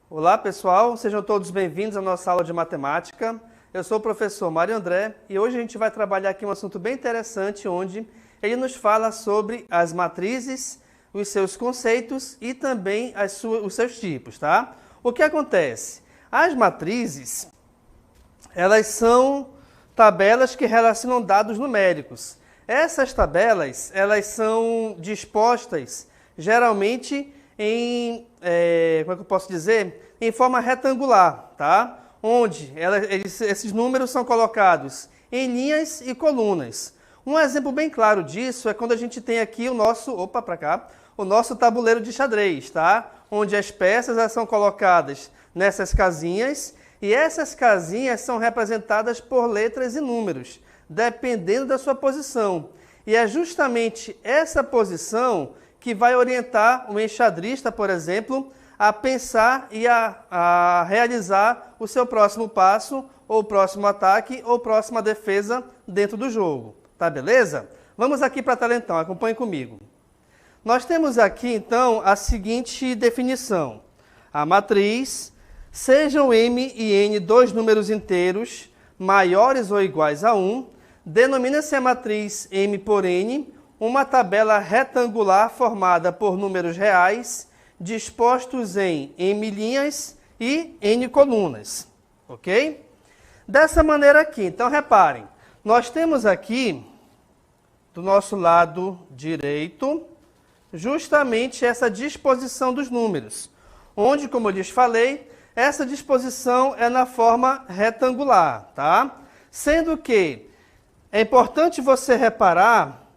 Olá pessoal, sejam todos bem-vindos à nossa aula de matemática. Eu sou o professor Mário André e hoje a gente vai trabalhar aqui um assunto bem interessante onde ele nos fala sobre as matrizes, os seus conceitos e também os seus tipos, tá? O que acontece? As matrizes, elas são tabelas que relacionam dados numéricos. Essas tabelas, elas são dispostas geralmente em, como é que eu posso dizer? Em forma retangular, tá? Onde esses números são colocados em linhas e colunas. Um exemplo bem claro disso é quando a gente tem aqui o nosso, o nosso tabuleiro de xadrez, tá? Onde as peças elas são colocadas nessas casinhas e essas casinhas são representadas por letras e números, dependendo da sua posição. E é justamente essa posição que vai orientar o enxadrista, por exemplo, a pensar e a realizar o seu próximo passo, ou próximo ataque, ou próxima defesa dentro do jogo. Tá beleza? Vamos aqui para a tela então, acompanhe comigo. Nós temos aqui então a seguinte definição. A matriz, sejam M e N dois números inteiros maiores ou iguais a 1, denomina-se a matriz M por N, uma tabela retangular formada por números reais, dispostos em M linhas e N colunas, ok? Dessa maneira aqui, então reparem, nós temos aqui, do nosso lado direito, justamente essa disposição dos números, onde, como eu lhes falei, essa disposição é na forma retangular, tá? Sendo que é importante você reparar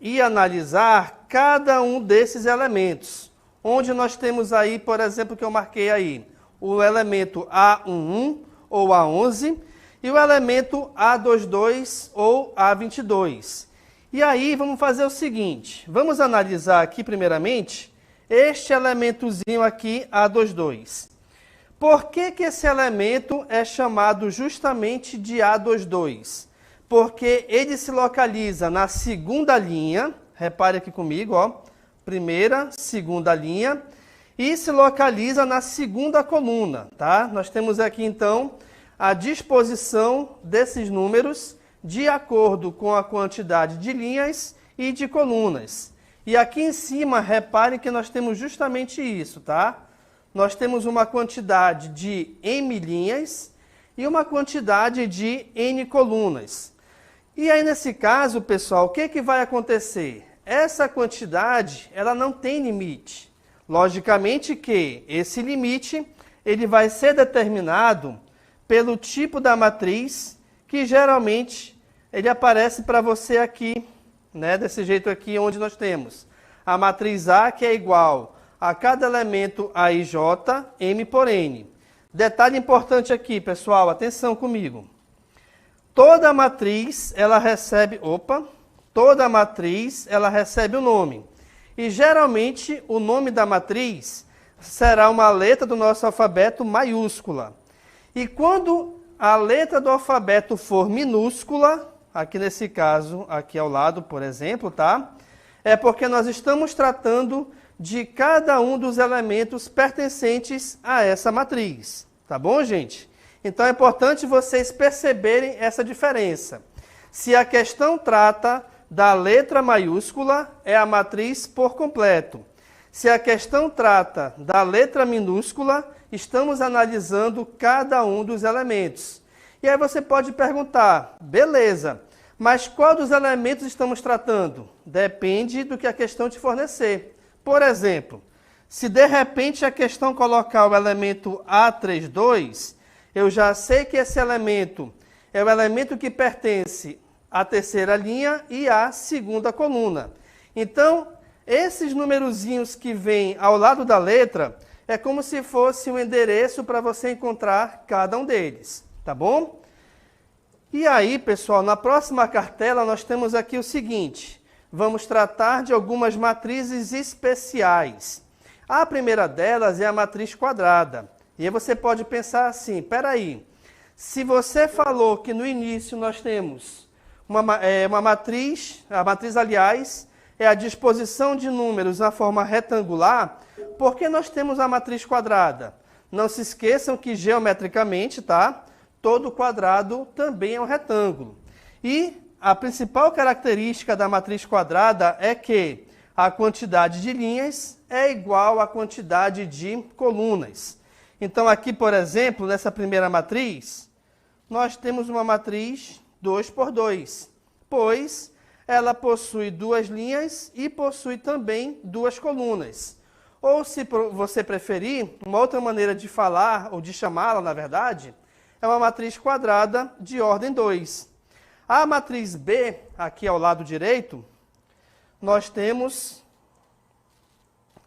e analisar cada um desses elementos, onde nós temos aí, por exemplo, que eu marquei aí, o elemento A11 ou A11 e o elemento A22 ou A22. E aí vamos fazer o seguinte, vamos analisar aqui primeiramente este elementozinho aqui A22. Por que que esse elemento é chamado justamente de A22? Porque ele se localiza na segunda linha, repare aqui comigo, ó, primeira, segunda linha, e se localiza na segunda coluna, tá? Nós temos aqui então a disposição desses números de acordo com a quantidade de linhas e de colunas. E aqui em cima, repare que nós temos justamente isso, tá? Nós temos uma quantidade de M linhas e uma quantidade de N colunas. E aí, nesse caso, pessoal, o que vai acontecer? Essa quantidade, ela não tem limite. Logicamente que esse limite, ele vai ser determinado pelo tipo da matriz, que geralmente ele aparece para você aqui, né? Desse jeito aqui, onde nós temos a matriz A, que é igual a cada elemento AIJ, M por N. Detalhe importante aqui, pessoal, atenção comigo. Toda matriz, ela recebe um nome. E geralmente o nome da matriz será uma letra do nosso alfabeto maiúscula. E quando a letra do alfabeto for minúscula, aqui nesse caso, aqui ao lado, por exemplo, tá? É porque nós estamos tratando de cada um dos elementos pertencentes a essa matriz. Tá bom, gente? Então é importante vocês perceberem essa diferença. Se a questão trata da letra maiúscula, é a matriz por completo. Se a questão trata da letra minúscula, estamos analisando cada um dos elementos. E aí você pode perguntar, beleza, mas qual dos elementos estamos tratando? Depende do que a questão te fornecer. Por exemplo, se de repente a questão colocar o elemento A32, eu já sei que esse elemento é o elemento que pertence à terceira linha e à segunda coluna. Então, esses numerozinhos que vêm ao lado da letra é como se fosse um endereço para você encontrar cada um deles, tá bom? E aí, pessoal, na próxima cartela nós temos aqui o seguinte, vamos tratar de algumas matrizes especiais. A primeira delas é a matriz quadrada. E aí você pode pensar assim, peraí, Se você falou que no início nós temos uma matriz, a matriz, aliás, é a disposição de números na forma retangular, por que nós temos a matriz quadrada? Não se esqueçam que geometricamente, tá? Todo quadrado também é um retângulo. E a principal característica da matriz quadrada é que a quantidade de linhas é igual à quantidade de colunas. Então aqui, por exemplo, nessa primeira matriz, nós temos uma matriz 2 por 2, pois ela possui duas linhas e possui também duas colunas. Ou, se você preferir, uma outra maneira de falar, ou de chamá-la, na verdade, é uma matriz quadrada de ordem 2. A matriz B, aqui ao lado direito, nós temos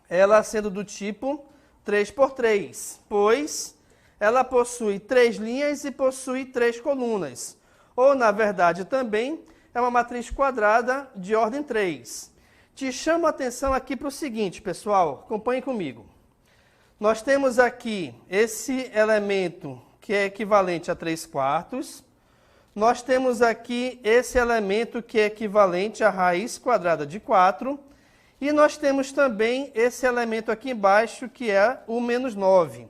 ela sendo do tipo 3 por 3, pois ela possui 3 linhas e possui 3 colunas. Ou, na verdade, também é uma matriz quadrada de ordem 3. Te chamo a atenção aqui para o seguinte, pessoal, acompanhe comigo. Nós temos aqui esse elemento que é equivalente a 3/4. Nós temos aqui esse elemento que é equivalente à raiz quadrada de 4. E nós temos também esse elemento aqui embaixo que é o menos 9.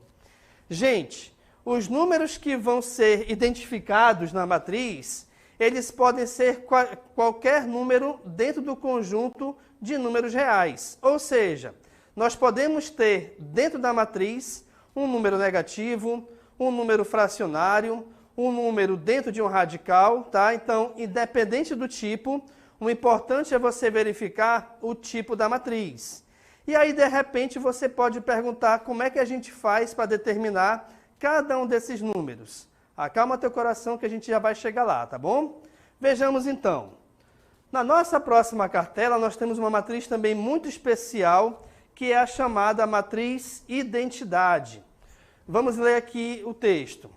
Gente, os números que vão ser identificados na matriz, eles podem ser qualquer número dentro do conjunto de números reais. Ou seja, nós podemos ter dentro da matriz um número negativo, um número fracionário, um número dentro de um radical, tá? Então, independente do tipo, o importante é você verificar o tipo da matriz. E aí, de repente, você pode perguntar como é que a gente faz para determinar cada um desses números. Acalma teu coração que a gente já vai chegar lá, tá bom? Vejamos então. Na nossa próxima cartela, nós temos uma matriz também muito especial, que é a chamada matriz identidade. Vamos ler aqui o texto.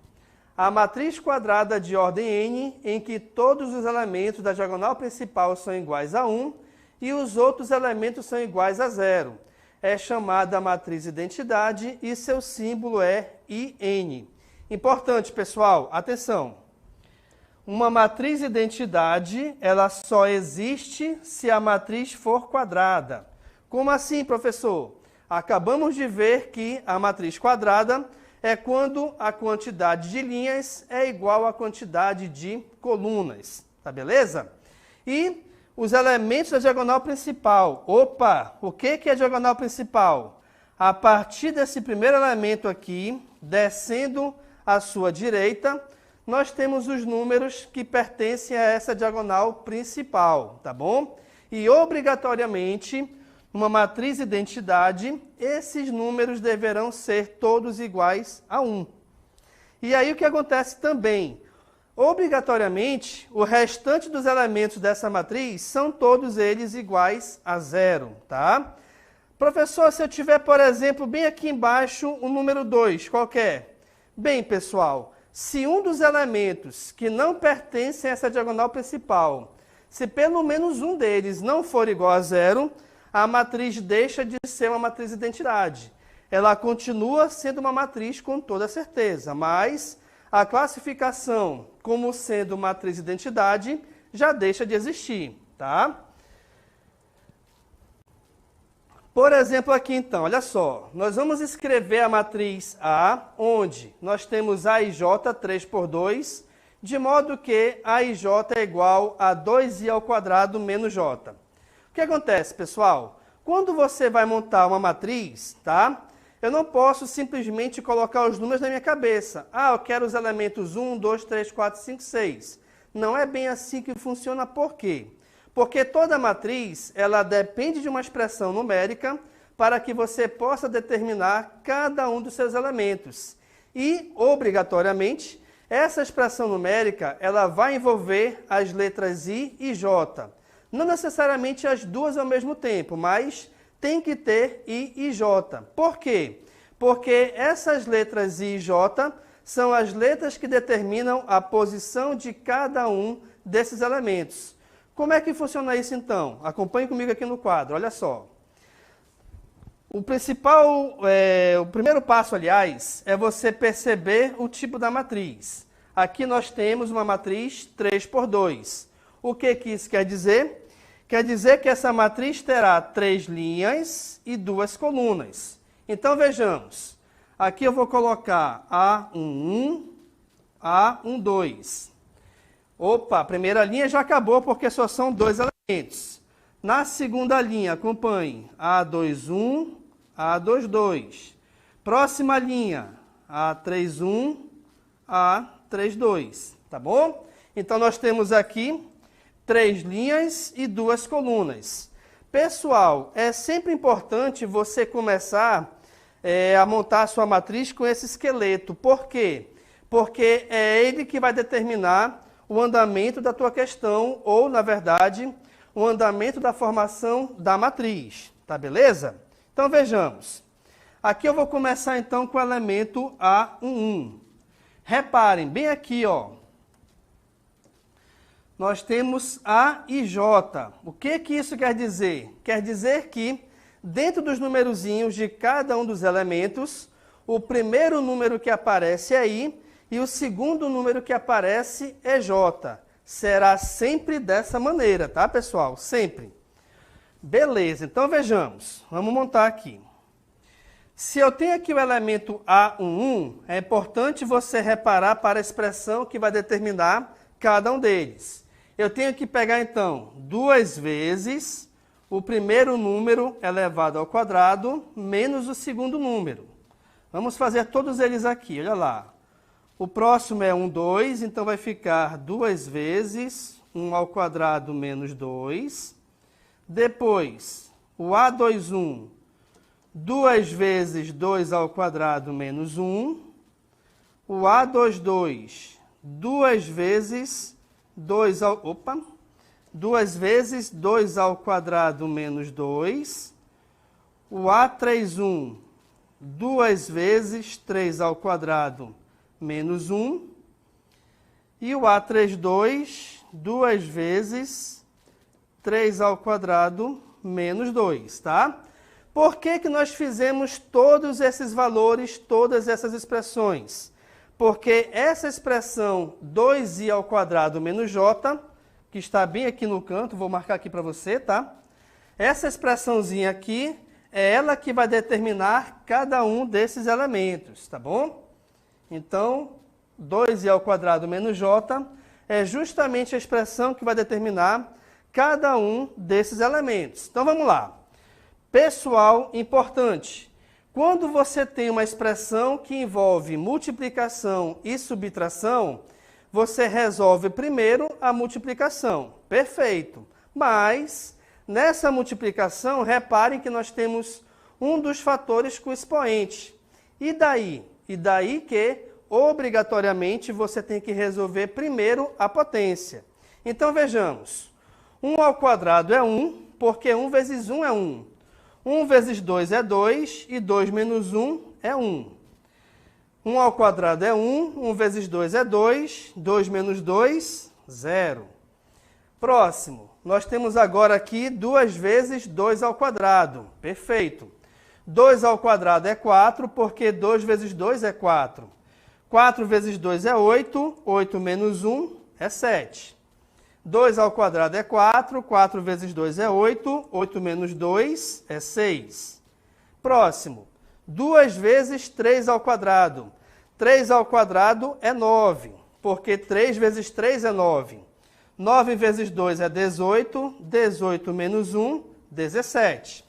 A matriz quadrada de ordem n, em que todos os elementos da diagonal principal são iguais a 1 e os outros elementos são iguais a 0. É chamada matriz identidade e seu símbolo é IN. Importante, pessoal, atenção. Uma matriz identidade, ela só existe se a matriz for quadrada. Como assim, professor? Acabamos de ver que a matriz quadrada é quando a quantidade de linhas é igual à quantidade de colunas. Tá beleza? E os elementos da diagonal principal. Opa, o que é a diagonal principal? A partir desse primeiro elemento aqui, descendo à sua direita, nós temos os números que pertencem a essa diagonal principal, tá bom? E obrigatoriamente, numa matriz identidade, esses números deverão ser todos iguais a 1. E aí o que acontece também? Obrigatoriamente, o restante dos elementos dessa matriz são todos eles iguais a 0, tá? Professor, se eu tiver, por exemplo, bem aqui embaixo, o número 2, qual que é? Bem, pessoal, se um dos elementos que não pertencem a essa diagonal principal, se pelo menos um deles não for igual a 0, a matriz deixa de ser uma matriz identidade. Ela continua sendo uma matriz com toda certeza, mas a classificação como sendo matriz identidade já deixa de existir, tá? Por exemplo, aqui então, olha só, nós vamos escrever a matriz A, onde nós temos A e J 3 por 2, de modo que A e J é igual a 2i ao quadrado menos J. O que acontece, pessoal? Quando você vai montar uma matriz, tá? Eu não posso simplesmente colocar os números na minha cabeça. Ah, eu quero os elementos 1, 2, 3, 4, 5, 6. Não é bem assim que funciona, por quê? Porque toda matriz, ela depende de uma expressão numérica para que você possa determinar cada um dos seus elementos. E, obrigatoriamente, essa expressão numérica, ela vai envolver as letras I e J. Não necessariamente as duas ao mesmo tempo, mas tem que ter I e J. Por quê? Porque essas letras I e J são as letras que determinam a posição de cada um desses elementos. Como é que funciona isso então? Acompanhe comigo aqui no quadro, olha só. O primeiro passo, aliás, é você perceber o tipo da matriz. aqui nós temos uma matriz 3 por 2. O que isso quer dizer? Quer dizer que essa matriz terá 3 linhas e 2 colunas. Então, vejamos. Aqui eu vou colocar A11, A12. Opa, a primeira linha já acabou porque só são 2 elementos. Na segunda linha, acompanhe. A21, A22. Próxima linha, A31, A32. Tá bom? Então, nós temos aqui 3 linhas e 2 colunas. Pessoal, é sempre importante você começar a montar a sua matriz com esse esqueleto. Por quê? Porque é ele que vai determinar o andamento da tua questão, ou, na verdade, o andamento da formação da matriz. Tá beleza? Então, vejamos. Aqui eu vou começar, então, com o elemento A11. Reparem, bem aqui, ó. Nós temos A e J. O que isso quer dizer? Quer dizer que, dentro dos numerozinhos de cada um dos elementos, o primeiro número que aparece é I e o segundo número que aparece é J. Será sempre dessa maneira, tá, pessoal? Sempre. Beleza, então vejamos. Vamos montar aqui. Se eu tenho aqui o elemento A11, é importante você reparar para a expressão que vai determinar cada um deles. Eu tenho que pegar, então, 2 vezes o primeiro número elevado ao quadrado menos o segundo número. Vamos fazer todos eles aqui, olha lá. O próximo é 2, então vai ficar 2 vezes 1 ao quadrado menos 2. Depois, o A21, 2 vezes 2 ao quadrado menos 1. O A22, 2 vezes 2 vezes 2 ao quadrado menos 2. O A31, 2 vezes 3 ao quadrado menos 1. E o A32, 2 vezes 3 ao quadrado menos 2, tá? Por que nós fizemos todos esses valores, todas essas expressões? Porque essa expressão 2i ao quadrado menos j, que está bem aqui no canto, vou marcar aqui para você, tá? Essa expressãozinha aqui é ela que vai determinar cada um desses elementos, tá bom? Então, 2i ao quadrado menos j é justamente a expressão que vai determinar cada um desses elementos. Então, vamos lá. Pessoal, importante. Quando você tem uma expressão que envolve multiplicação e subtração, você resolve primeiro a multiplicação. Perfeito. Mas, nessa multiplicação, reparem que nós temos um dos fatores com expoente. E daí? E daí que, obrigatoriamente, você tem que resolver primeiro a potência. Então, vejamos. 1 ao quadrado é 1, porque 1 vezes 1 é 1. 1 vezes 2 é 2, e 2 menos 1 é 1. 1 ao quadrado é 1, 1 vezes 2 é 2, 2 menos 2, 0. Próximo, nós temos agora aqui 2 vezes 2 ao quadrado. Perfeito. 2 ao quadrado é 4, porque 2 vezes 2 é 4. 4 vezes 2 é 8, 8 menos 1 é 7. 2 ao quadrado é 4, 4 vezes 2 é 8, 8 menos 2 é 6. Próximo, 2 vezes 3 ao quadrado. 3 ao quadrado é 9, porque 3 vezes 3 é 9. 9 vezes 2 é 18, 18 menos 1, 17.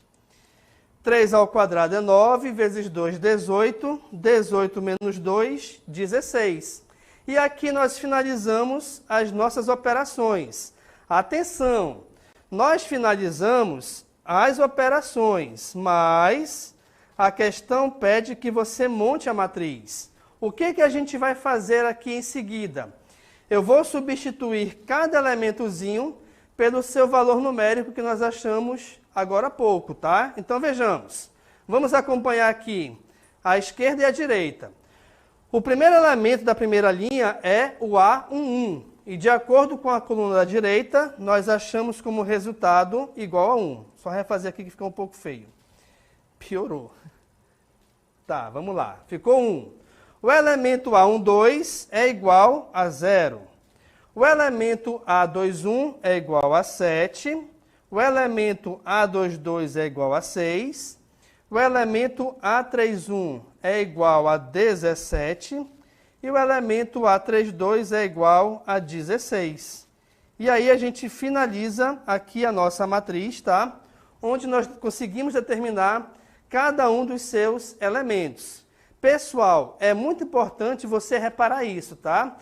3 ao quadrado é 9, vezes 2, 18, 18 menos 2, 16. E aqui nós finalizamos as nossas operações. Atenção, nós finalizamos as operações, mas a questão pede que você monte a matriz. O que a gente vai fazer aqui em seguida? Eu vou substituir cada elementozinho pelo seu valor numérico que nós achamos agora há pouco, tá? Então vejamos. Vamos acompanhar aqui a esquerda e a direita. O primeiro elemento da primeira linha é o A11. E de acordo com a coluna da direita, nós achamos como resultado igual a 1. Só refazer aqui que ficou um pouco feio. Piorou. Tá, vamos lá. Ficou 1. O elemento A12 é igual a 0. O elemento A21 é igual a 7. O elemento A22 é igual a 6. O elemento A31 é igual a 17. E o elemento A32 é igual a 16. E aí a gente finaliza aqui a nossa matriz, tá? Onde nós conseguimos determinar cada um dos seus elementos. Pessoal, é muito importante você reparar isso, tá?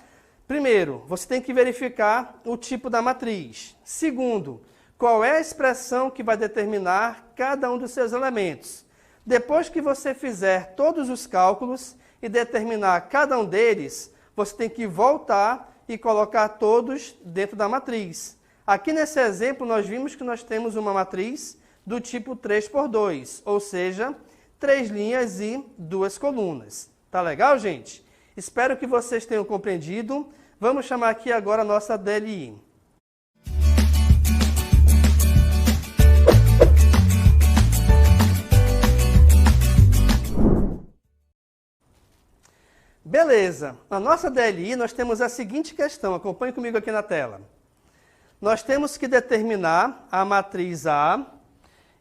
Primeiro, você tem que verificar o tipo da matriz. Segundo, qual é a expressão que vai determinar cada um dos seus elementos. Depois que você fizer todos os cálculos e determinar cada um deles, você tem que voltar e colocar todos dentro da matriz. Aqui nesse exemplo, nós vimos que nós temos uma matriz do tipo 3×2, ou seja, 3 linhas e 2 colunas. Tá legal, gente? Espero que vocês tenham compreendido. Vamos chamar aqui agora a nossa DLI. Beleza, na nossa DLI nós temos a seguinte questão, acompanhe comigo aqui na tela. Nós temos que determinar a matriz A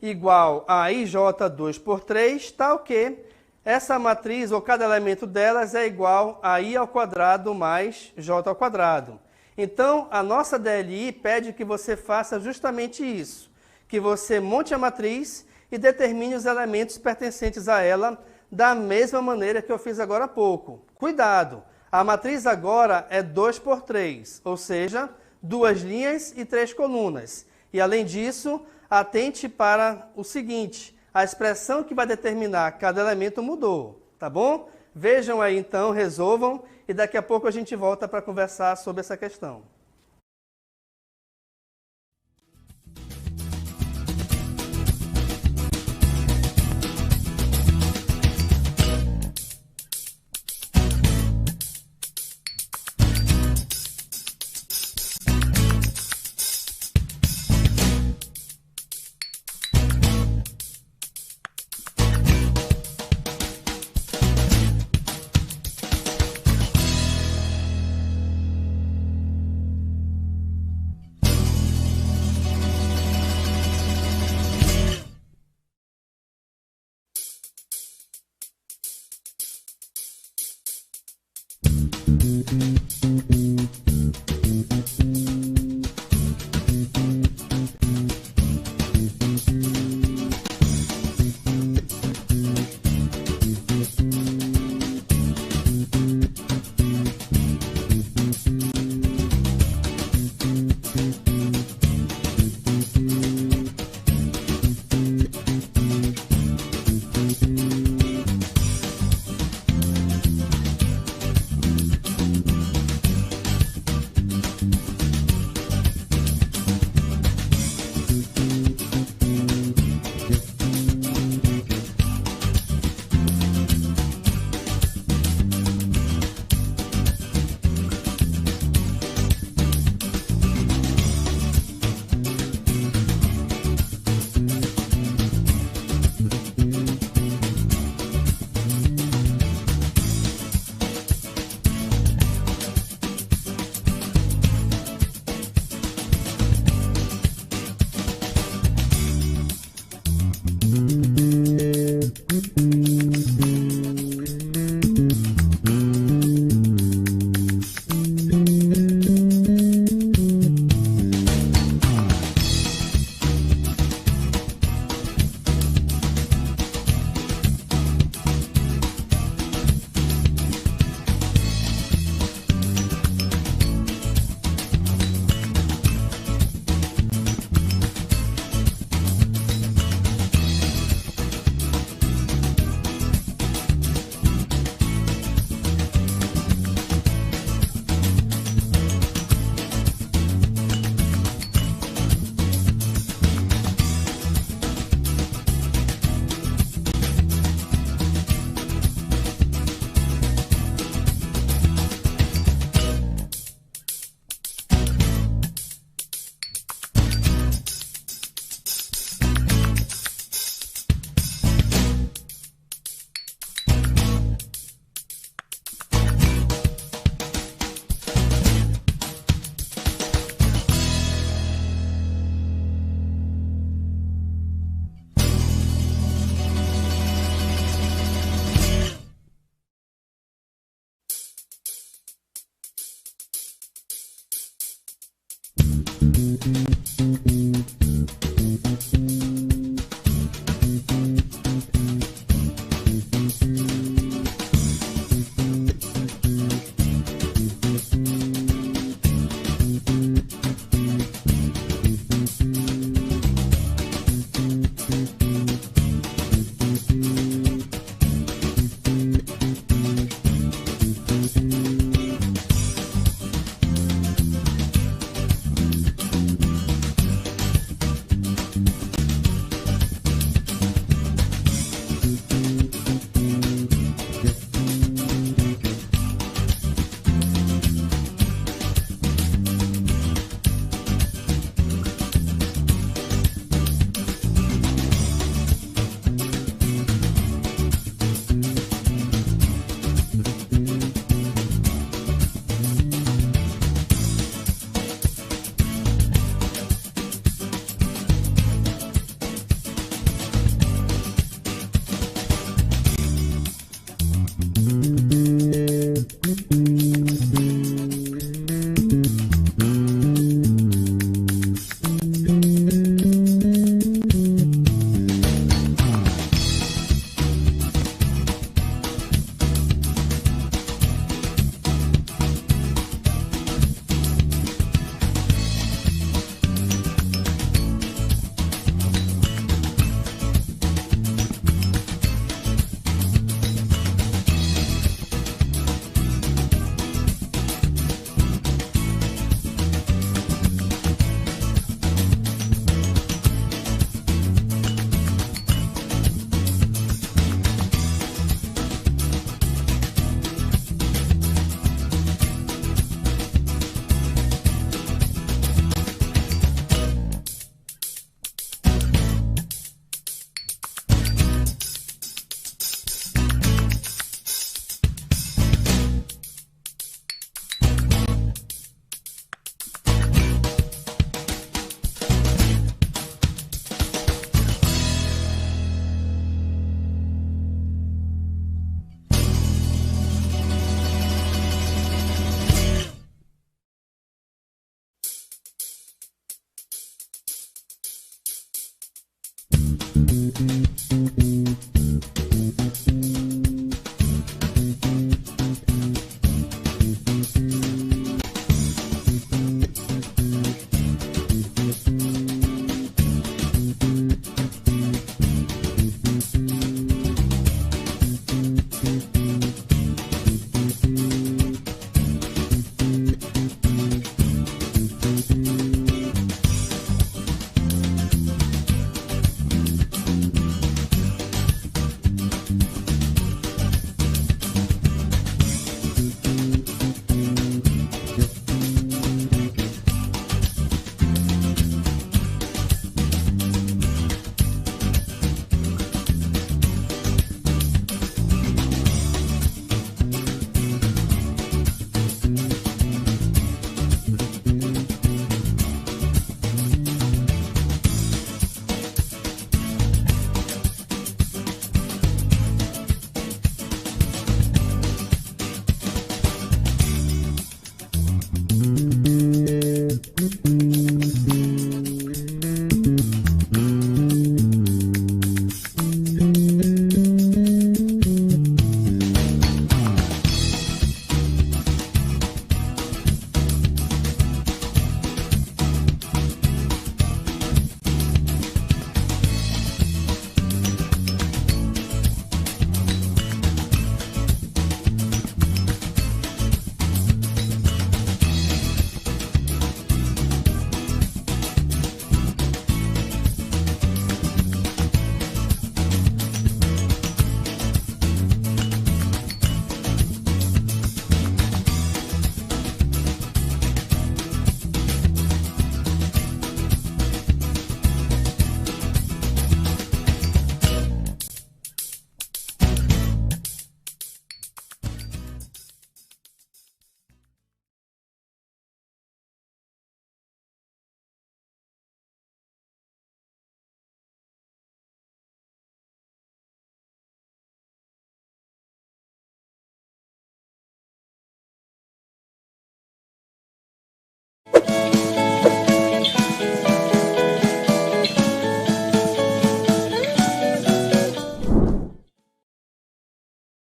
igual a IJ2×3, tal que essa matriz, ou cada elemento delas, é igual a I ao quadrado mais J ao quadrado. Então, a nossa DLI pede que você faça justamente isso, que você monte a matriz e determine os elementos pertencentes a ela da mesma maneira que eu fiz agora há pouco. Cuidado, a matriz agora é 2×3, ou seja, 2 linhas e 3 colunas. E além disso, atente para o seguinte, a expressão que vai determinar cada elemento mudou, tá bom? Vejam aí então, resolvam e daqui a pouco a gente volta para conversar sobre essa questão.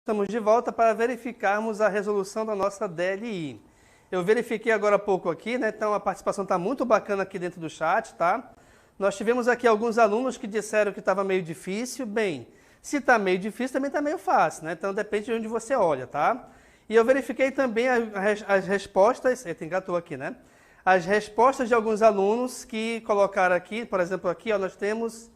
Estamos de volta para verificarmos a resolução da nossa DLI. Eu verifiquei agora há pouco aqui, né? Então a participação está muito bacana aqui dentro do chat, tá? Nós tivemos aqui alguns alunos que disseram que estava meio difícil. Bem, se está meio difícil, também está meio fácil, né? Então depende de onde você olha, tá? E eu verifiquei também as respostas, eita, engatou aqui, né? As respostas de alguns alunos que colocaram aqui, por exemplo, aqui ó, nós temos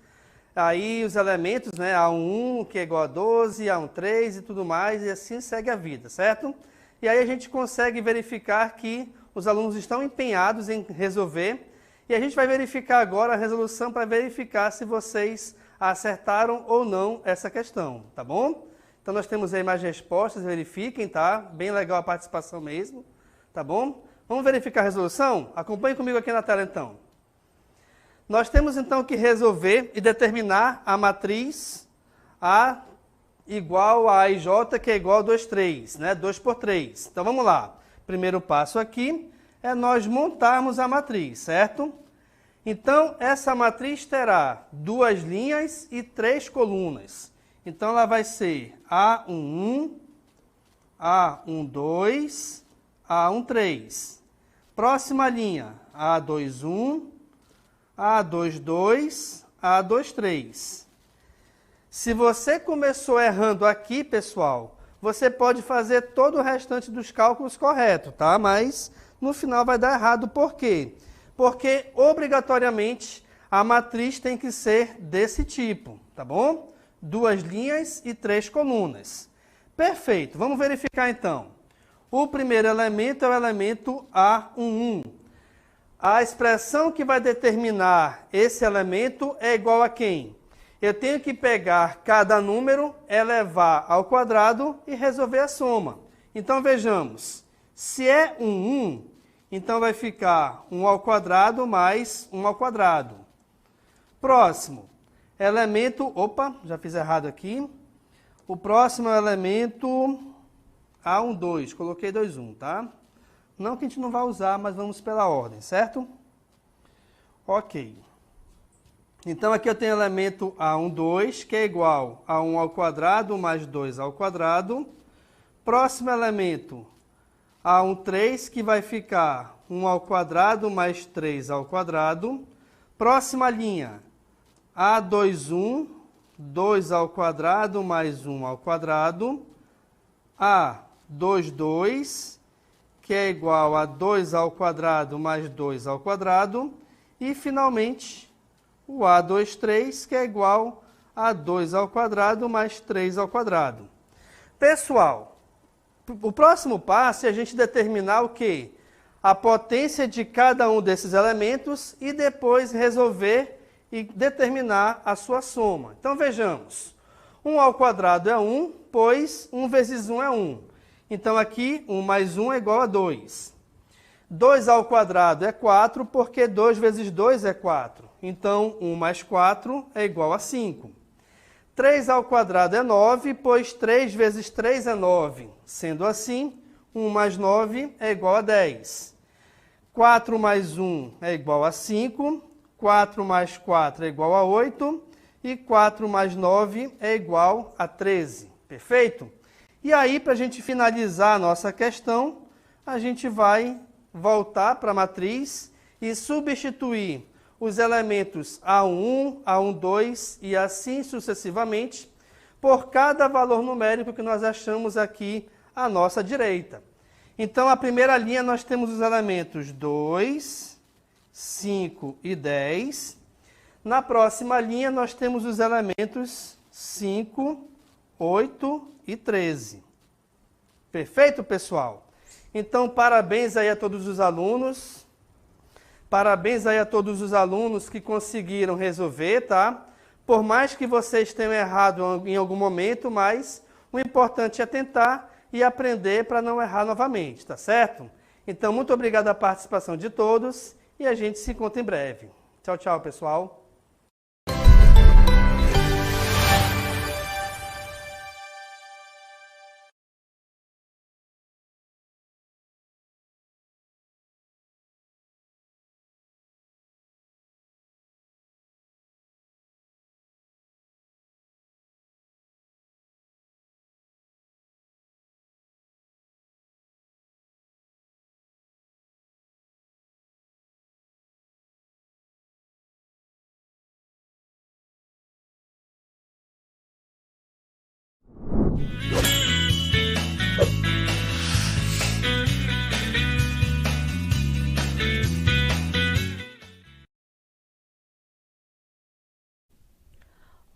aí os elementos, né, A1, que é igual a 12, A1, 3 e tudo mais, e assim segue a vida, certo? E aí a gente consegue verificar que os alunos estão empenhados em resolver, e a gente vai verificar agora a resolução para verificar se vocês acertaram ou não essa questão, tá bom? Então nós temos aí mais respostas, verifiquem, tá? Bem legal a participação mesmo, tá bom? Vamos verificar a resolução? Acompanhe comigo aqui na tela então. Nós temos então que resolver e determinar a matriz A igual a IJ, que é igual a 2, 3, né? 2 por 3. Então vamos lá. Primeiro passo aqui é nós montarmos a matriz, certo? Então essa matriz terá 2 linhas e 3 colunas. Então ela vai ser A11, A12, A13. Próxima linha, A21, A22, A23. Se você começou errando aqui, pessoal, você pode fazer todo o restante dos cálculos correto, tá? Mas no final vai dar errado. Por quê? Porque obrigatoriamente a matriz tem que ser desse tipo, tá bom? 2 linhas e 3 colunas. Perfeito. Vamos verificar então. O primeiro elemento é o elemento A11. A expressão que vai determinar esse elemento é igual a quem? Eu tenho que pegar cada número, elevar ao quadrado e resolver a soma. Então vejamos, se é 1, então vai ficar 1 ao quadrado mais 1 ao quadrado. Próximo, elemento, opa, já fiz errado aqui. O próximo é o elemento A12, coloquei 2, 1, tá? Não que a gente não vai usar, mas vamos pela ordem, certo? Ok. Então aqui eu tenho o elemento A12, que é igual a 1 ao quadrado mais 2 ao quadrado. Próximo elemento, A13, que vai ficar 1 ao quadrado mais 3 ao quadrado. Próxima linha, A21, 2 ao quadrado mais 1 ao quadrado. A22, que é igual a 2 ao quadrado mais 2 ao quadrado. E, finalmente, o A23, que é igual a 2 ao quadrado mais 3 ao quadrado. Pessoal, o próximo passo é a gente determinar o quê? A potência de cada um desses elementos e depois resolver e determinar a sua soma. Então, vejamos. 1 ao quadrado é 1, pois 1 vezes 1 é 1. Então, aqui, 1 mais 1 é igual a 2. 2 ao quadrado é 4, porque 2 vezes 2 é 4. Então, 1 mais 4 é igual a 5. 3 ao quadrado é 9, pois 3 vezes 3 é 9. Sendo assim, 1 mais 9 é igual a 10. 4 mais 1 é igual a 5. 4 mais 4 é igual a 8. E 4 mais 9 é igual a 13. Perfeito? E aí, para a gente finalizar a nossa questão, a gente vai voltar para a matriz e substituir os elementos A1, A12 e assim sucessivamente por cada valor numérico que nós achamos aqui à nossa direita. Então, a primeira linha nós temos os elementos 2, 5 e 10. Na próxima linha nós temos os elementos 5, 8 e 13. Perfeito, pessoal? Então, parabéns aí a todos os alunos. Parabéns aí a todos os alunos que conseguiram resolver, tá? Por mais que vocês tenham errado em algum momento, mas o importante é tentar e aprender para não errar novamente, tá certo? Então, muito obrigado pela participação de todos e a gente se encontra em breve. Tchau, tchau, pessoal.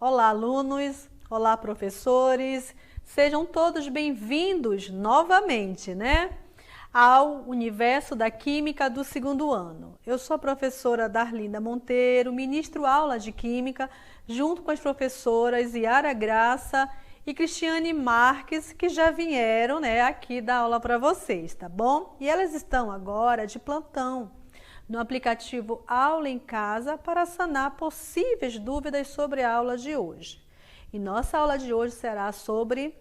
Olá, alunos! Olá, professores! Sejam todos bem-vindos novamente, né? Ao universo da Química do segundo ano. Eu sou a professora Darlinda Monteiro, ministro aula de Química, junto com as professoras Yara Graça e Cristiane Marques, que já vieram, né, aqui dar aula para vocês, tá bom? E elas estão agora de plantão no aplicativo Aula em Casa para sanar possíveis dúvidas sobre a aula de hoje. E nossa aula de hoje será sobre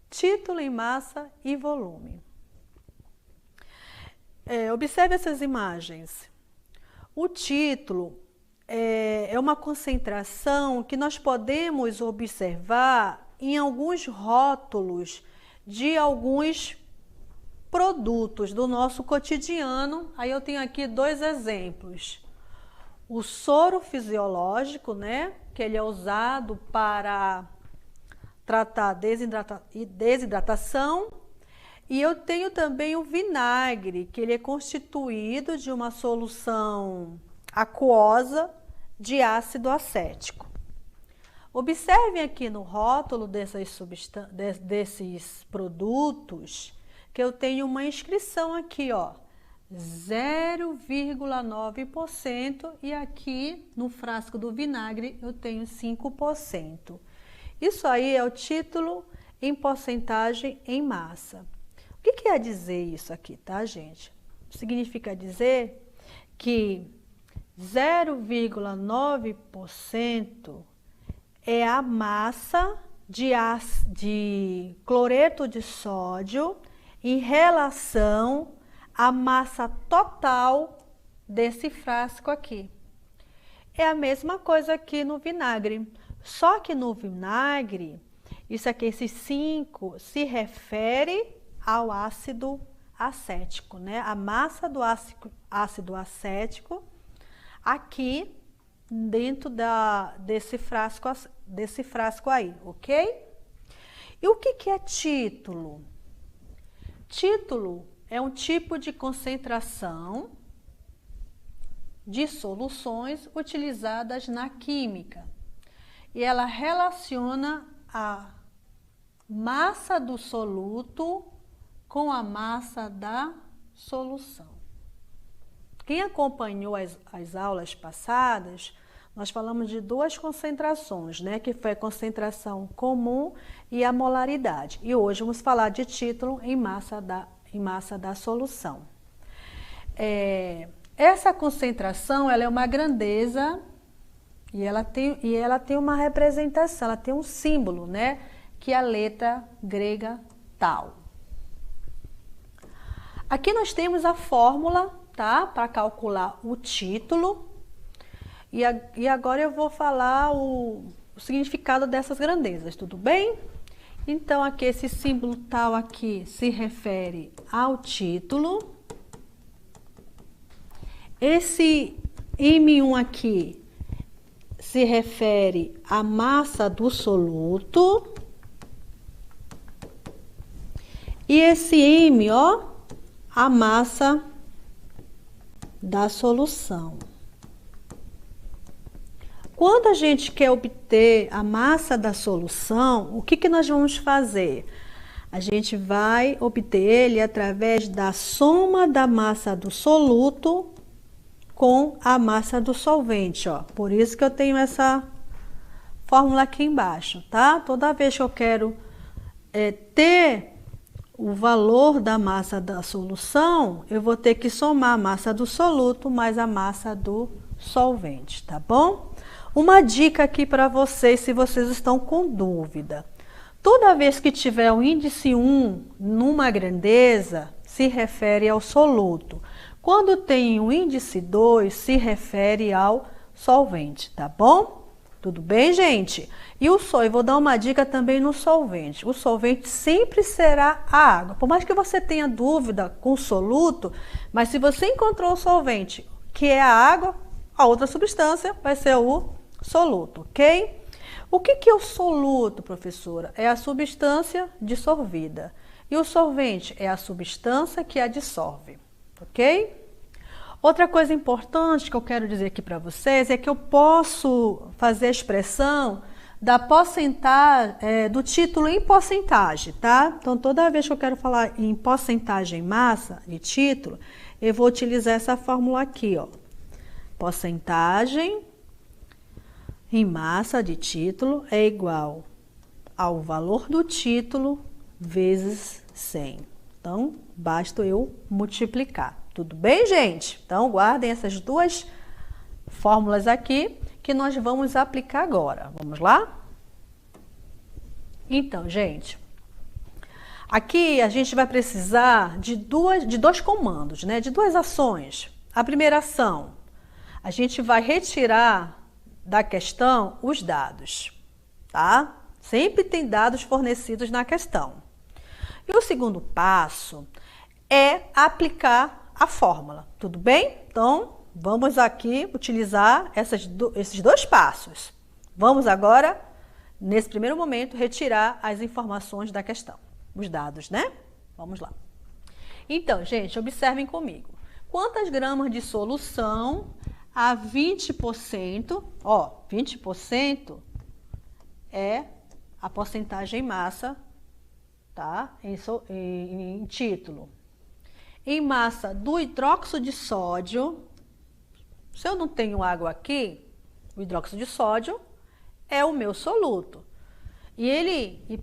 título em massa e volume. Observe essas imagens. O título é uma concentração que nós podemos observar em alguns rótulos de alguns produtos do nosso cotidiano. Aí eu tenho aqui dois exemplos. O soro fisiológico, né, que ele é usado para tratar desidratação, e eu tenho também o vinagre, que ele é constituído de uma solução aquosa de ácido acético. Observem aqui no rótulo desses produtos que eu tenho uma inscrição aqui, ó, 0,9%, e aqui no frasco do vinagre eu tenho 5%. Isso aí é o título em porcentagem em massa. O que quer dizer isso aqui, tá, gente? Significa dizer que 0,9% é a massa de cloreto de sódio em relação à massa total desse frasco aqui. É a mesma coisa aqui no vinagre, só que no vinagre, isso aqui, esse 5, se refere ao ácido acético, né? A massa do ácido acético aqui dentro desse frasco aí, ok? E o que é título? Título é um tipo de concentração de soluções utilizadas na química. E ela relaciona a massa do soluto com a massa da solução. Quem acompanhou as aulas passadas, nós falamos de duas concentrações, né? Que foi a concentração comum e a molaridade. E hoje vamos falar de título em massa da solução. Essa concentração, ela é uma grandeza e ela tem uma representação, ela tem um símbolo, né? Que é a letra grega tal. Aqui nós temos a fórmula, tá? Para calcular o título. E agora eu vou falar o significado dessas grandezas, tudo bem? Então, aqui esse símbolo tal aqui se refere ao título. Esse M1 aqui se refere à massa do soluto. E esse M, ó, a massa da solução. Quando a gente quer obter a massa da solução, o que nós vamos fazer? A gente vai obter ele através da soma da massa do soluto com a massa do solvente, ó. Por isso que eu tenho essa fórmula aqui embaixo, tá? Toda vez que eu quero ter o valor da massa da solução, eu vou ter que somar a massa do soluto mais a massa do solvente, tá bom? Uma dica aqui para vocês, se vocês estão com dúvida. Toda vez que tiver o índice 1 numa grandeza, se refere ao soluto. Quando tem o índice 2, se refere ao solvente, tá bom? Tudo bem, gente? E eu vou dar uma dica também no solvente. O solvente sempre será a água. Por mais que você tenha dúvida com o soluto, mas se você encontrou o solvente, que é a água, a outra substância vai ser o soluto, ok? O que é o soluto, professora? É a substância dissolvida. E o solvente é a substância que a dissolve, ok? Outra coisa importante que eu quero dizer aqui para vocês é que eu posso fazer a expressão da porcentagem, do título em porcentagem, tá? Então, toda vez que eu quero falar em porcentagem em massa de título, eu vou utilizar essa fórmula aqui, ó. Porcentagem em massa de título é igual ao valor do título vezes 100. Então, basta eu multiplicar. Tudo bem, gente? Então, guardem essas duas fórmulas aqui que nós vamos aplicar agora. Vamos lá? Então, gente, aqui a gente vai precisar de dois comandos, né? De duas ações. A primeira ação, a gente vai retirar da questão os dados, tá? Sempre tem dados fornecidos na questão. E o segundo passo é aplicar a fórmula, tudo bem? Então, vamos aqui utilizar esses dois passos. Vamos agora, nesse primeiro momento, retirar as informações da questão, os dados, né? Vamos lá. Então, gente, observem comigo. Quantas gramas de solução a 20%, ó, 20% é a porcentagem em massa, tá? Em título. Em massa do hidróxido de sódio, se eu não tenho água aqui, o hidróxido de sódio é o meu soluto. E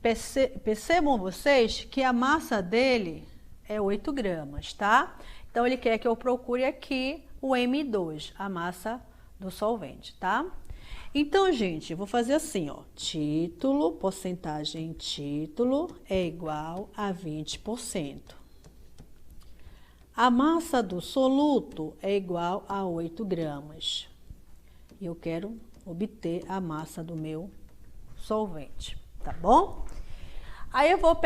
percebam vocês que a massa dele é 8 gramas, tá? Então, ele quer que eu procure aqui o M2, a massa do solvente, tá? Então, gente, eu vou fazer assim, ó. Título, porcentagem em título é igual a 20%. A massa do soluto é igual a 8 gramas. E eu quero obter a massa do meu solvente, tá bom? Aí eu vou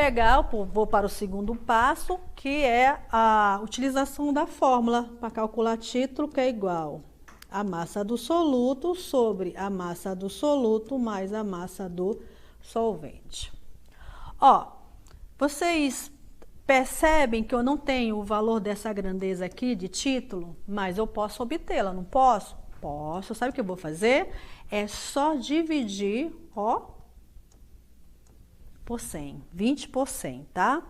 para o segundo passo, que é a utilização da fórmula para calcular título, que é igual a massa do soluto sobre a massa do soluto mais a massa do solvente. Ó, vocês percebem que eu não tenho o valor dessa grandeza aqui de título, mas eu posso obtê-la, não posso? Posso. Sabe o que eu vou fazer? É só dividir, ó, por 100, 20 por 100, tá?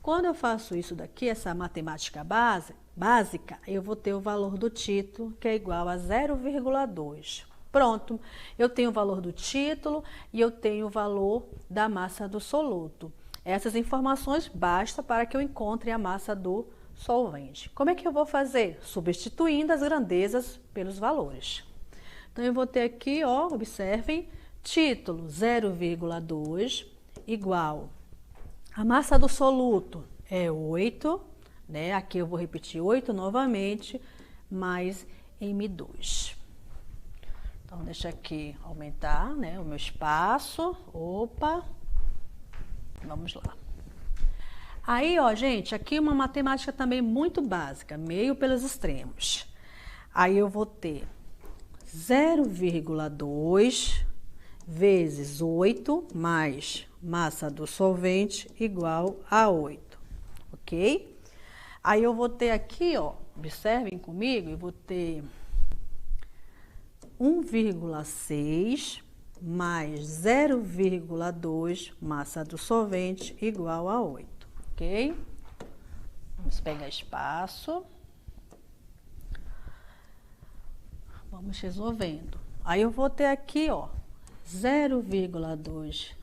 Quando eu faço isso daqui, essa matemática básica, eu vou ter o valor do título, que é igual a 0,2. Pronto, eu tenho o valor do título e eu tenho o valor da massa do soluto. Essas informações bastam para que eu encontre a massa do solvente. Como é que eu vou fazer? Substituindo as grandezas pelos valores. Então, eu vou ter aqui, ó, observem, título 0,2 igual a massa do soluto é 8, né? Aqui eu vou repetir 8 novamente, mais M2. Então, deixa aqui aumentar, né, o meu espaço. Opa! Vamos lá. Aí, ó, gente, aqui uma matemática também muito básica, meio pelos extremos. Aí eu vou ter 0,2 vezes 8 mais massa do solvente igual a 8, ok? Aí eu vou ter aqui, ó, observem comigo, eu vou ter 1,6 mais 0,2 massa do solvente igual a 8, ok? Vamos pegar espaço. Vamos resolvendo. Aí eu vou ter aqui, ó, 0,2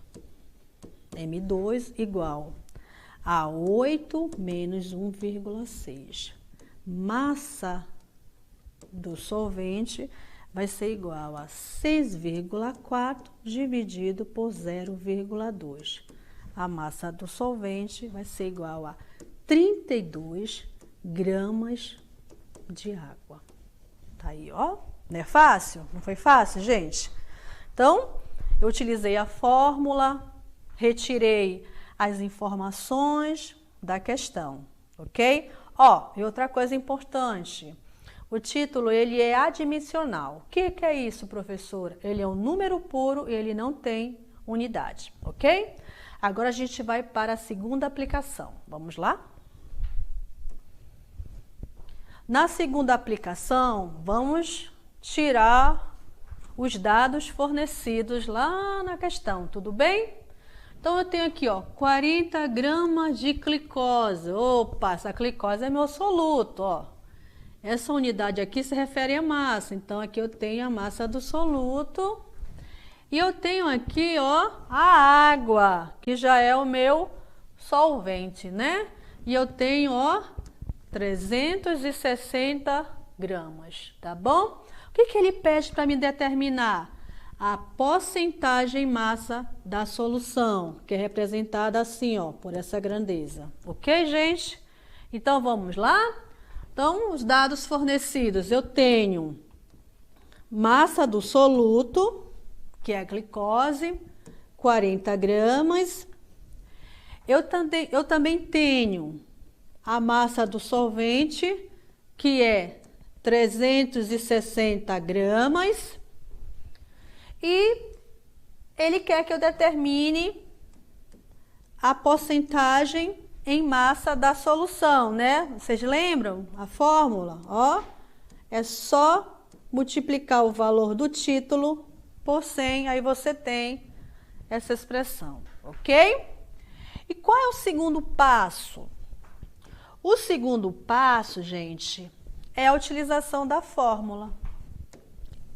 M2 igual a 8 menos 1,6. Massa do solvente vai ser igual a 6,4 dividido por 0,2. A massa do solvente vai ser igual a 32 gramas de água. Tá aí, ó. Não é fácil? Não foi fácil, gente? Então, eu utilizei a fórmula, retirei as informações da questão, ok? Ó, e outra coisa importante, O título, ele é adimensional. O que é isso, professora? Ele é um número puro e ele não tem unidade, ok? Agora a gente vai para a segunda aplicação. Vamos lá? Na segunda aplicação, vamos tirar os dados fornecidos lá na questão, tudo bem? Então, eu tenho aqui, ó, 40 gramas de glicose. Opa, essa glicose é meu soluto, ó. Essa unidade aqui se refere à massa. Então, aqui eu tenho a massa do soluto. E eu tenho aqui, ó, a água, que já é o meu solvente, né? E eu tenho, ó, 360 gramas, tá bom? O que ele pede para me determinar? A porcentagem massa da solução, que é representada assim, ó, por essa grandeza. Ok, gente? Então, vamos lá? Então, os dados fornecidos, eu tenho massa do soluto, que é a glicose, 40 gramas. Eu também tenho a massa do solvente, que é 360 gramas. E ele quer que eu determine a porcentagem em massa da solução, né? Vocês lembram a fórmula? Ó, é só multiplicar o valor do título por 100, aí você tem essa expressão, ok? E qual é o segundo passo? O segundo passo, gente, é a utilização da fórmula.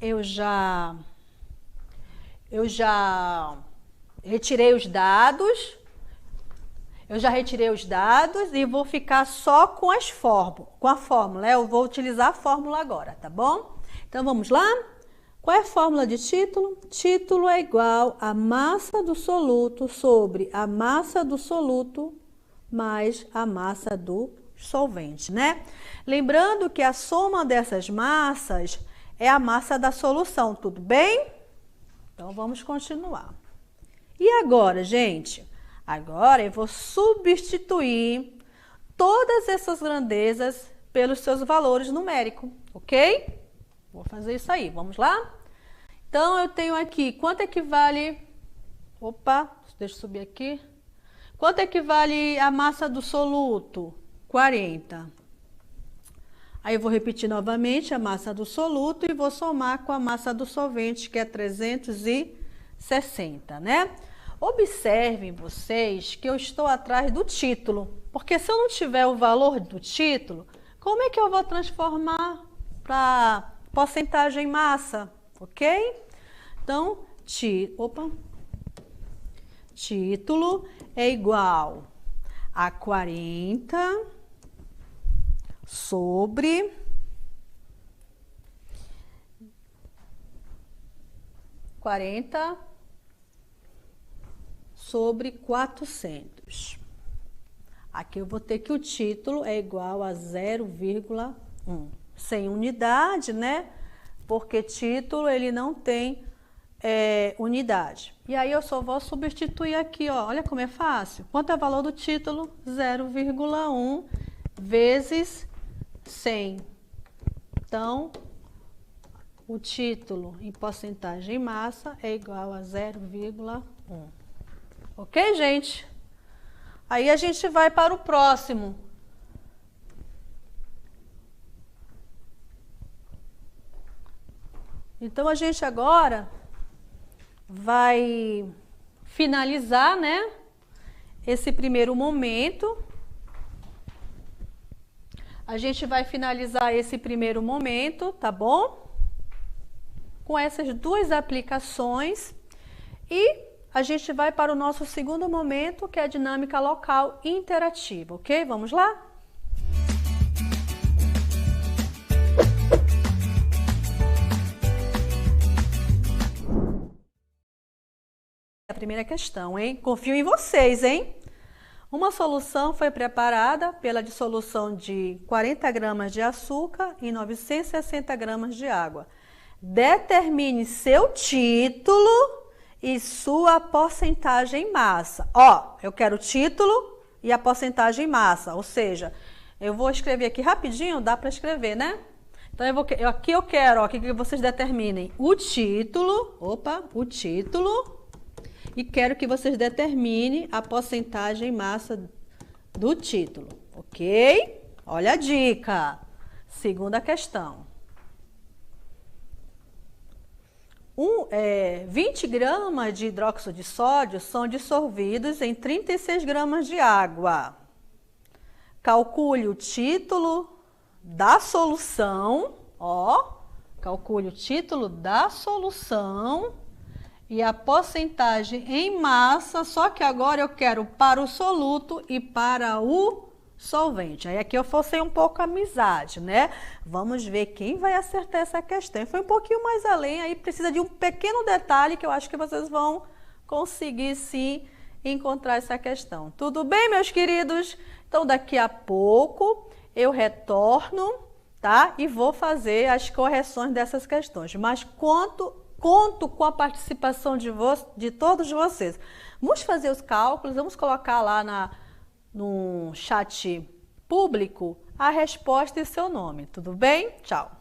Eu já retirei os dados. E vou ficar só com a fórmula. Eu vou utilizar a fórmula agora, tá bom? Então, vamos lá? Qual é a fórmula de título? Título é igual a massa do soluto sobre a massa do soluto mais a massa do solvente, né? Lembrando que a soma dessas massas é a massa da solução, tudo bem? Então, vamos continuar. E agora, gente? Agora eu vou substituir todas essas grandezas pelos seus valores numéricos, ok? Vou fazer isso aí, vamos lá? Então, eu tenho aqui, quanto equivale... Opa, deixa eu subir aqui. Quanto equivale a massa do soluto? 40. Aí eu vou repetir novamente a massa do soluto e vou somar com a massa do solvente, que é 360, né? Observem vocês que eu estou atrás do título, porque se eu não tiver o valor do título, como é que eu vou transformar para porcentagem em massa, ok? Então, título é igual a 40 sobre 400. Aqui eu vou ter que o título é igual a 0,1. Sem unidade, né? Porque título ele não tem unidade. E aí eu só vou substituir aqui, ó. Olha como é fácil. Quanto é o valor do título? 0,1 vezes 100. Então, o título em porcentagem em massa é igual a 0,1. Ok, gente? Aí a gente vai para o próximo. Então, a gente agora vai finalizar, né, esse primeiro momento. A gente vai finalizar esse primeiro momento, tá bom? Com essas duas aplicações. E a gente vai para o nosso segundo momento, que é a dinâmica local interativa, ok? Vamos lá? A primeira questão, hein? Confio em vocês, hein? Uma solução foi preparada pela dissolução de 40 gramas de açúcar em 960 gramas de água. Determine seu título e sua porcentagem em massa. Ó, eu quero o título e a porcentagem em massa, ou seja, eu vou escrever aqui rapidinho, dá para escrever, né? Então, aqui eu quero, ó, que vocês determinem o título, e quero que vocês determinem a porcentagem massa do título, ok? Olha a dica. Segunda questão. 20 gramas de hidróxido de sódio são dissolvidos em 36 gramas de água. Calcule o título da solução, ó. Calcule o título da solução e a porcentagem em massa, só que agora eu quero para o soluto e para o solvente. Aí aqui eu forcei um pouco a amizade, né? Vamos ver quem vai acertar essa questão. Foi um pouquinho mais além, aí precisa de um pequeno detalhe que eu acho que vocês vão conseguir sim encontrar essa questão. Tudo bem, meus queridos? Então daqui a pouco eu retorno, tá? E vou fazer as correções dessas questões. Mas conto com a participação de todos vocês. Vamos fazer os cálculos, vamos colocar lá no chat público a resposta e seu nome. Tudo bem? Tchau!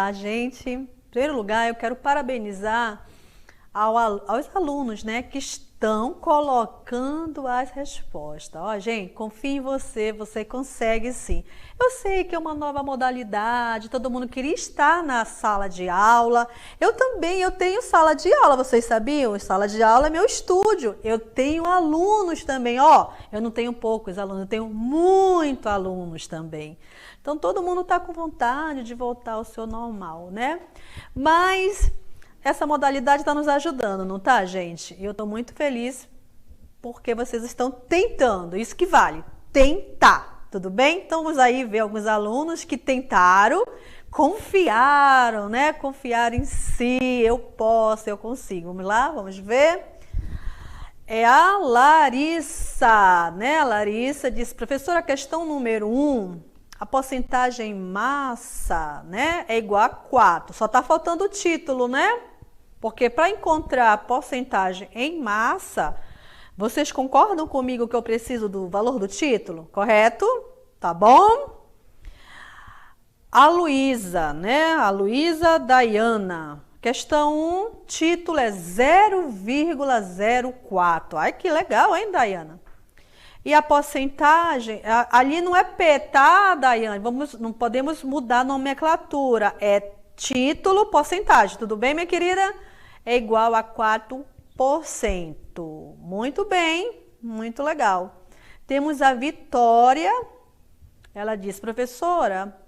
tá, gente? Em primeiro lugar, eu quero parabenizar aos alunos, né, que estão colocando as respostas. Ó, gente, confio em você, você consegue sim. Eu sei que é uma nova modalidade, todo mundo queria estar na sala de aula. Eu também, eu tenho sala de aula, vocês sabiam? Sala de aula é meu estúdio. Eu tenho alunos também, ó. Eu não tenho poucos alunos, eu tenho muitos alunos também. Então, todo mundo está com vontade de voltar ao seu normal, né? Mas essa modalidade está nos ajudando, não tá, gente? E eu estou muito feliz porque vocês estão tentando, isso que vale, tentar, tudo bem? Então vamos aí ver alguns alunos que tentaram, confiaram, né? Confiaram em si, eu posso, eu consigo. Vamos lá, vamos ver. É a Larissa, né? A Larissa diz, professora, a questão número 1, a porcentagem massa, né, é igual a 4. Só está faltando o título, né? Porque para encontrar a porcentagem em massa, vocês concordam comigo que eu preciso do valor do título? Correto? Tá bom? A Luísa, né? A Luísa Dayana. Questão 1, título é 0,04. Ai, que legal, hein, Dayana? E a porcentagem, ali não é P, tá, Dayane? Não podemos mudar a nomenclatura. É título, porcentagem. Tudo bem, minha querida? É igual a 4%. Muito bem, muito legal. Temos a Vitória. Ela diz, professora,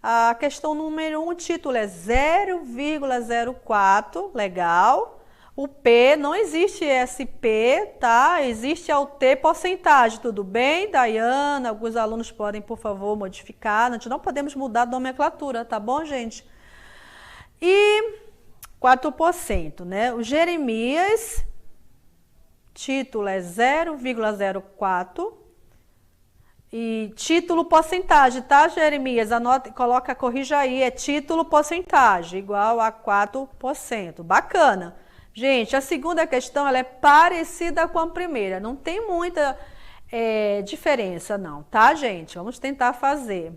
a questão número 1, o título é 0,04. Legal. O P, não existe SP, tá? Existe ao T porcentagem, tudo bem, Dayana? Alguns alunos podem, por favor, modificar. Nós não podemos mudar a nomenclatura, tá bom, gente? E 4%, né? O Jeremias, título é 0,04. E título porcentagem, tá, Jeremias? Anota, coloca, corrija aí, é título porcentagem, igual a 4%. Bacana. Gente, a segunda questão ela é parecida com a primeira, não tem muita diferença não, tá, gente? Vamos tentar fazer.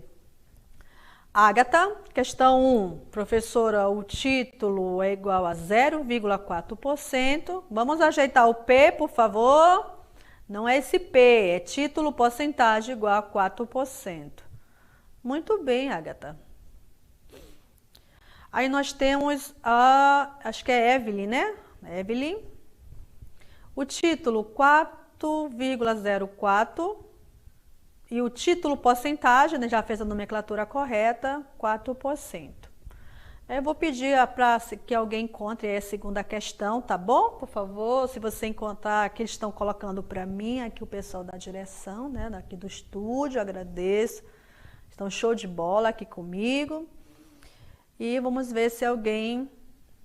Ágata, questão 1, professora, o título é igual a 0,4%. Vamos ajeitar o P, por favor. Não é esse P, é título porcentagem igual a 4%. Muito bem, Ágata. Aí nós temos acho que é Evelyn, né? Evelyn. O título 4,04 e o título porcentagem, né, já fez a nomenclatura correta, 4%. Eu vou pedir para que alguém encontre a segunda questão, tá bom? Por favor, se você encontrar, que eles estão colocando para mim, aqui o pessoal da direção, né, daqui do estúdio, agradeço. Estão show de bola aqui comigo. E vamos ver se alguém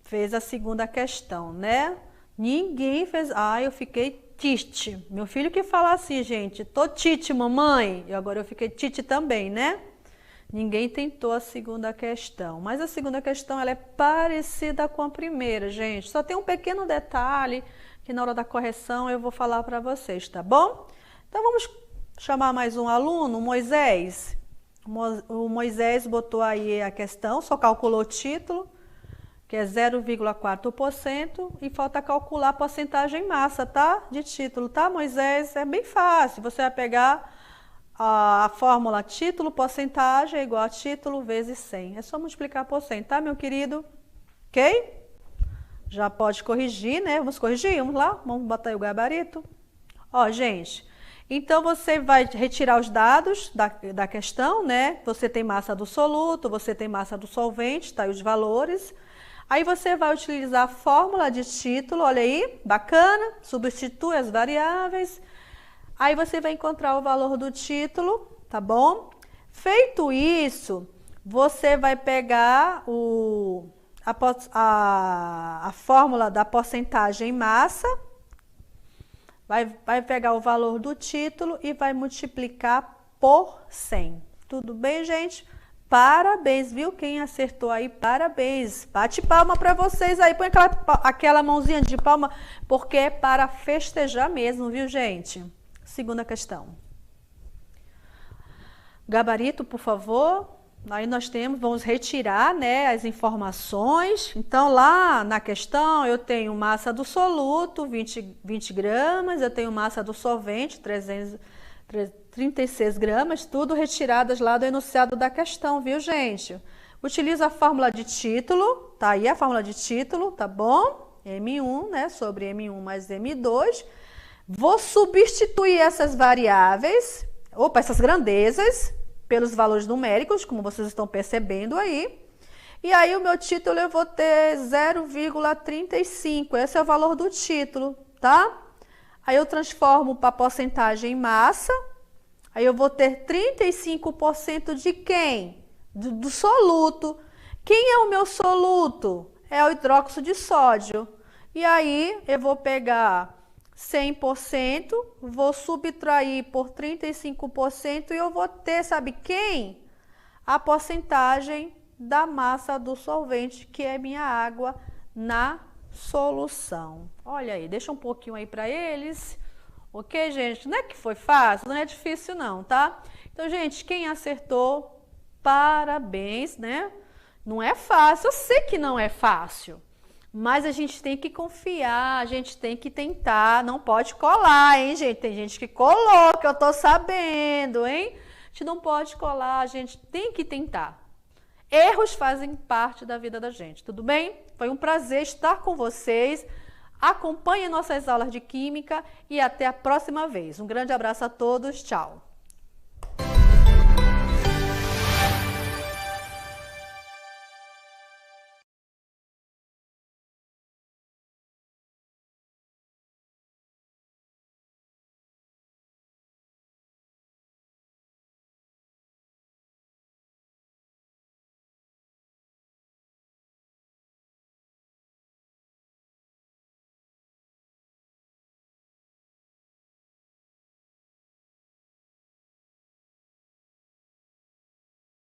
fez a segunda questão, né? Ninguém fez. Ah, eu fiquei tite. Meu filho que fala assim, gente, tô tite, mamãe. E agora eu fiquei tite também, né? Ninguém tentou a segunda questão. Mas a segunda questão, ela é parecida com a primeira, gente. Só tem um pequeno detalhe que na hora da correção eu vou falar para vocês, tá bom? Então vamos chamar mais um aluno, o Moisés. O Moisés botou aí a questão, só calculou o título, que é 0,4%, e falta calcular a porcentagem massa, tá? De título, tá, Moisés? É bem fácil, você vai pegar a fórmula título, porcentagem é igual a título vezes 100. É só multiplicar por 100, tá, meu querido? Ok? Já pode corrigir, né? Vamos corrigir, vamos lá? Vamos botar aí o gabarito. Ó, gente, então você vai retirar os dados da questão, né? Você tem massa do soluto, você tem massa do solvente, tá aí os valores. Aí você vai utilizar a fórmula de título, olha aí, bacana, substitui as variáveis. Aí você vai encontrar o valor do título, tá bom? Feito isso, você vai pegar a fórmula da porcentagem em massa, vai pegar o valor do título e vai multiplicar por 100. Tudo bem, gente? Parabéns, viu? Quem acertou aí, parabéns. Bate palma para vocês aí, põe aquela mãozinha de palma, porque é para festejar mesmo, viu, gente? Segunda questão. Gabarito, por favor. Aí nós vamos retirar, né, as informações. Então, lá na questão, eu tenho massa do soluto, 20 gramas, eu tenho massa do solvente, 36 gramas, tudo retiradas lá do enunciado da questão, viu, gente? Utilizo a fórmula de título, tá aí a fórmula de título, tá bom? M1, né, sobre M1 mais M2. Vou substituir essas variáveis, essas grandezas, pelos valores numéricos, como vocês estão percebendo aí. E aí o meu título eu vou ter 0,35, esse é o valor do título, tá? Aí eu transformo para porcentagem em massa, aí eu vou ter 35% de quem? Do soluto. Quem é o meu soluto? É o hidróxido de sódio. E aí eu vou pegar 100%, vou subtrair por 35% e eu vou ter, sabe quem? A porcentagem da massa do solvente, que é minha água na solução. Olha aí, deixa um pouquinho aí para eles. Ok, gente? Não é que foi fácil, não é difícil não, tá? Então, gente, quem acertou, parabéns, né? Não é fácil, eu sei que não é fácil. Mas a gente tem que confiar, a gente tem que tentar, não pode colar, hein, gente? Tem gente que colou, que eu tô sabendo, hein? A gente não pode colar, a gente tem que tentar. Erros fazem parte da vida da gente, tudo bem? Foi um prazer estar com vocês. Acompanhe nossas aulas de Química e até a próxima vez. Um grande abraço a todos, tchau!